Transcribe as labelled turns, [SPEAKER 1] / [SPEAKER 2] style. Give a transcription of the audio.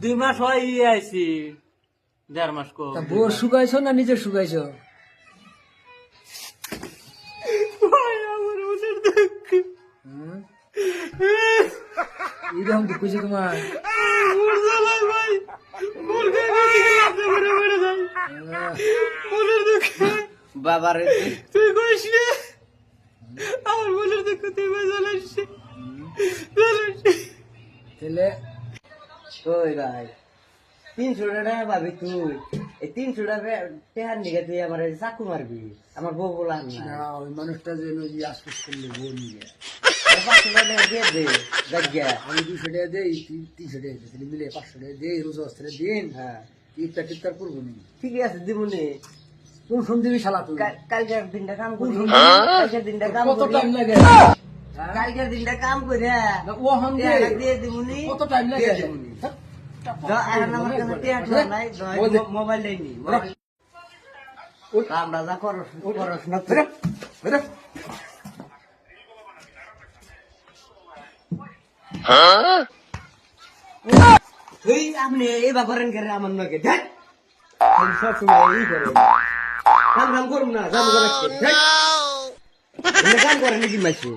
[SPEAKER 1] 2 মাস হয় আইছি 1.5 মাস কো
[SPEAKER 2] বউ শুকাইছো না নিজে শুকাইছো?
[SPEAKER 1] ভাই আমার মনের দুঃখ
[SPEAKER 2] এরকম দুঃখ হয়েছে তোমার?
[SPEAKER 1] মোর জ্বালাই ভাই মোর গায়ে দিকে লাগতে মরে মরে যাই মনের দুঃখ
[SPEAKER 3] বাবারে
[SPEAKER 1] তুই কইস না আমার মনের দুঃখ তুই ভাই জ্বালাইস
[SPEAKER 2] তাহলে
[SPEAKER 3] ওই ভাই 300 টাকা ভাবি তুই এই 300 টাকা টেহার নিগে তুই আমার চাকু মারবি আমার বউ বলা না
[SPEAKER 2] না, ওই মানুষটা যে নদী আশপাশ করলে বউ নিয়ে
[SPEAKER 3] 500 টাকা দিয়ে দে জায়গা
[SPEAKER 2] আমি 200 টাকা দেই, 300 টাকা দিই, তাহলে মিলে 500 টাকা দেই, রোজা অস্ত্রে দিন।
[SPEAKER 3] হ্যাঁ
[SPEAKER 2] ইফতার টিফতার করবো নি।
[SPEAKER 3] ঠিকই আছে দিমুনি
[SPEAKER 2] কোন ফোন দিবি শালা তুই?
[SPEAKER 3] কালকের দিনটা কাম করি কালকের দিনটা কাম
[SPEAKER 2] কত
[SPEAKER 3] করি
[SPEAKER 2] টাইম লাগে?
[SPEAKER 3] কালকের দিনটা কাম করে
[SPEAKER 2] না, ও হন দে।
[SPEAKER 3] দিয়ে দিমুনি
[SPEAKER 2] কত টাইম লাগে?
[SPEAKER 3] দিয়ে দিমুনি। আমার কাছে টেহাটা নাই মোবাইল নেইনি আমরা যা পড়াশোনা এই আপনি এই ব্যাপারেন করে আমার নকে দেখ সবসময় এই করে কাম করুন না যাবো কাম করে নাকি মাসে